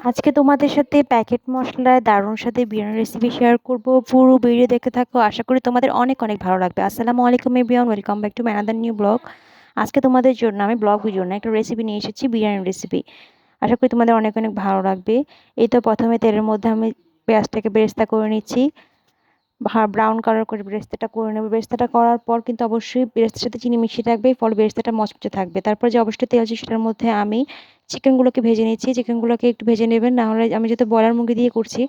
আজকে তোমাদের সাথে প্যাকেট মশলায় দারুণ স্বাদের বিরিয়ানি রেসিপি শেয়ার করব। পুরো ভিডিও দেখতে থাকো, আশা করি তোমাদের অনেক অনেক ভালো লাগবে। আসসালামু আলাইকুম everyone, welcome back to my another new blog. আজকে তোমাদের জন্য আমি ব্লগ ভিডিও না, একটা রেসিপি নিয়ে এসেছি, বিরিয়ানি রেসিপি। আশা করি তোমাদের অনেক অনেক ভালো লাগবে। এই তো প্রথমে তেলের মধ্যে আমি পেঁয়াজটাকে বেরেস্তা করে নিচ্ছি, ব্রাউন কালার করে বেরেস্তাটা করে নেবো। বেরেস্তাটা করার পর কিন্তু অবশ্যই বেরেস্তার সাথে চিনি মিশিয়ে থাকবে, ফলে বেরেস্তাটা মচমচে থাকবে। তারপর যে অবশ্যই তেল আছে সেটার মধ্যে আমি চিকেনগুলোকে ভেজে নিচ্ছি। চিকেনগুলোকে একটু ভেজে নেবেন, না হলে আমি যেহেতু ব্রয়লার মুরগি দিয়ে করছি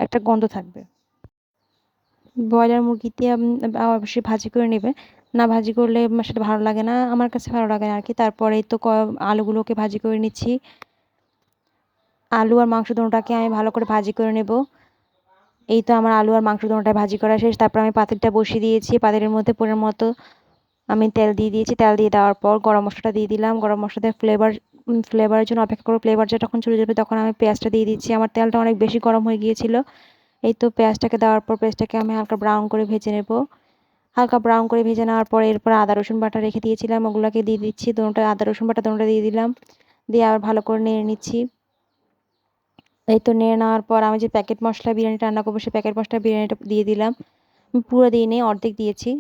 একটা গন্ধ থাকবে। ব্রয়লার মুরগি দিয়ে অবশ্যই ভাজি করে নেবেন, না ভাজি করলে সেটা ভালো লাগে না, আমার কাছে ভালো লাগে না আর কি। তারপরে তো আলুগুলোকে ভাজি করে নিচ্ছি। আলু আর মাংস দুটোটাকে আমি ভালো করে ভাজি করে নেব। এই তো আমার আলু আর মাংস দুটোটা ভাজি করা শেষ। তারপর আমি পাতিলটা বসিয়ে দিয়েছি, পাতিলের মধ্যে পরিমাণ মতো আমি তেল দিয়ে দিয়েছি। তেল দিয়ে দেওয়ার পর গরম মশলাটা দিয়ে দিলাম। গরম মশলা দিয়ে ফ্লেভারের জন্য অপেক্ষা করবো। ফ্লেভার যখন চলে যাবে তখন আমি পেঁয়াজটা দিয়ে দিচ্ছি। আমার তেলটা অনেক বেশি গরম হয়ে গিয়েছিল। এই তো পেঁয়াজটাকে দেওয়ার পর পেঁয়াজটাকে আমি হালকা ব্রাউন করে ভেজে নেব। হালকা ব্রাউন করে ভেজে নেওয়ার পর এরপর আদা রসুন বাটা রেখে দিয়েছিলাম, ওগুলোকে দিয়ে দিচ্ছি। দুটোটা আদা রসুন বাটা দুটোটা দিয়ে দিলাম, দিয়ে আবার ভালো করে নেড়ে নিচ্ছি। এই তো নেড়ে নেওয়ার পর আমি যে প্যাকেট মশলা বিরিয়ানিটা রান্না করবো সেই প্যাকেট মশলা বিরিয়ানিটা দিয়ে দিলাম। পুরো দিয়ে নিই, অর্ধেক দিয়েছি।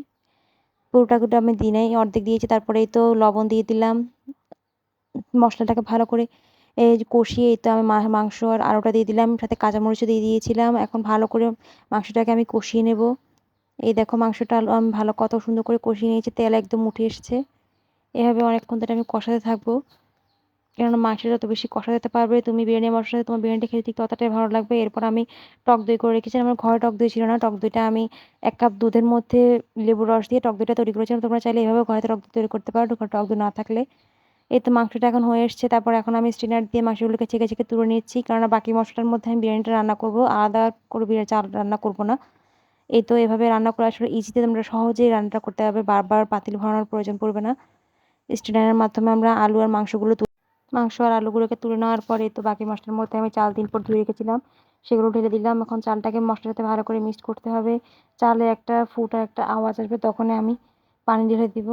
পুরোটা আমি দিই নাই, অর্ধেক দিয়েছি। তারপরে এই তো লবণ দিয়ে দিলাম। মশলাটাকে ভালো করে এই যে কষিয়ে এই তো আমি মাংস আর আলুটা দিয়ে দিলাম, সাথে কাঁচামরিচও দিয়ে দিয়েছিলাম। এখন ভালো করে মাংসটাকে আমি কষিয়ে নেব। এই দেখো মাংসটা আমি ভালো কত সুন্দর করে কষিয়ে নিয়েছি, তেল একদম উঠে এসেছে। এভাবে অনেকক্ষণ ধরে আমি কষাতে থাকবো, কেননা মাংসটা যত বেশি কষা দিতে পারবে তুমি বিরিয়ানি মশলার সাথে, তোমার বিরিয়ানিটা খেতে ঠিক ততটাই ভালো লাগবে। এরপর আমি টক দই করে রেখেছিলাম, আমার ঘরে টক দই ছিল না। টক দইটা আমি 1 কাপ দুধের মধ্যে লেবুর রস দিয়ে টক দইটা তৈরি করেছিলাম। তোমরা চাইলে এভাবে ঘরে টক দই তৈরি করতে পারো টক দই না থাকলে। এই তো মাংসটা এখন হয়ে এসছে। তারপর এখন আমি স্ট্রেনার দিয়ে মাংসগুলোকে ছেঁকে ছেঁকে তুলে নিচ্ছি, কেননা বাকি মশলার মধ্যে আমি বিরিয়ানিটা রান্না করবো, আলাদা করে বিরিয়ানি চাল রান্না করবো না। এই তো এভাবে রান্না করে আসলে ইজিতে তোমরা সহজেই রান্নাটা করতে পারবে, বারবার পাতিল ভরানোর প্রয়োজন পড়বে না। স্ট্রেনারের মাধ্যমে আমরা আলু আর মাংস আর আলুগুলোকে তুলে নেওয়ার পরে তো বাকি মশলার মধ্যে আমি চাল 3 পট ধুয়ে রেখেছিলাম, সেগুলো ঢেলে দিলাম। এখন চালটাকে মশলার সাথে ভালো করে মিক্সড করতে হবে। চালে একটা ফুট আর একটা আওয়াজ আসবে, তখনই আমি পানি ঢেলে দিব।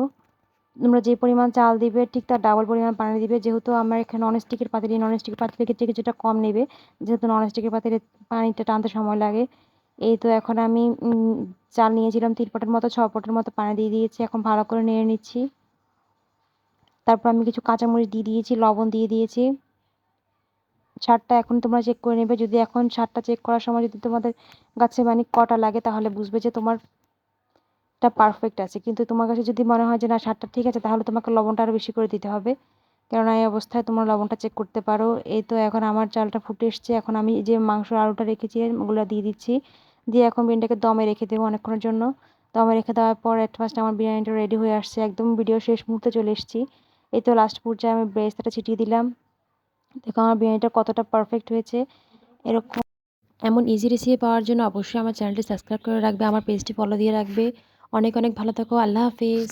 তোমরা যে পরিমাণ চাল দিবে ঠিক তার ডাবল পরিমাণ পানি দিবে। যেহেতু আমার এখানে ননস্টিকের পাতিল, ননস্টিকের পাতিলের ক্ষেত্রে কিছুটা কম নেবে, যেহেতু ননস্টিকের পাতিলে পানিটা টানতে সময় লাগে। এই তো এখন আমি চাল নিয়েছিলাম 3 পটের মতো, 6 পটের মতো পানি দিয়ে দিয়েছি। এখন ভালো করে নেড়ে নিচ্ছি। তারপর আমি কিছু কাঁচামরিচ দিয়ে দিয়েছি, লবণ দিয়ে দিয়েছি। স্বাদটা এখন তোমরা চেক করে নেবে। যদি এখন স্বাদটা চেক করার সময় যদি তোমাদের কাছে মানে কটা লাগে, তাহলে বুঝবে যে তোমারটা পারফেক্ট আছে। কিন্তু তোমার কাছে যদি মনে হয় যে না স্বাদটা ঠিক আছে, তাহলে তোমাকে লবণটা আরও বেশি করে দিতে হবে, কেননা এই অবস্থায় তোমরা লবণটা চেক করতে পারো। এই তো এখন আমার চালটা ফুটে এসছে। এখন আমি যে মাংস আলুটা রেখেছি ওগুলো দিয়ে দিচ্ছি, দিয়ে এখন বিরিয়ানিটাকে দমে রেখে দেবো অনেকক্ষণের জন্য। দমে রেখে দেওয়ার পর এট ফার্স্ট আমার বিরিয়ানিটা রেডি হয়ে আসছে, একদম ভিডিও শেষ মুহূর্তে চলে এসেছি। এই তো লাস্ট পর্যায়ে আমি বেরেস্তাটা ছিটিয়ে দিলাম। দেখো আমার বিরিয়ানিটা কতটা পারফেক্ট হয়েছে। এরকম এমন ইজি রেসিপি পাওয়ার জন্য অবশ্যই আমার চ্যানেলটি সাবস্ক্রাইব করে রাখবে, আমার পেজটি ফলো দিয়ে রাখবে। অনেক অনেক ভালো থাকো, আল্লাহ হাফিজ।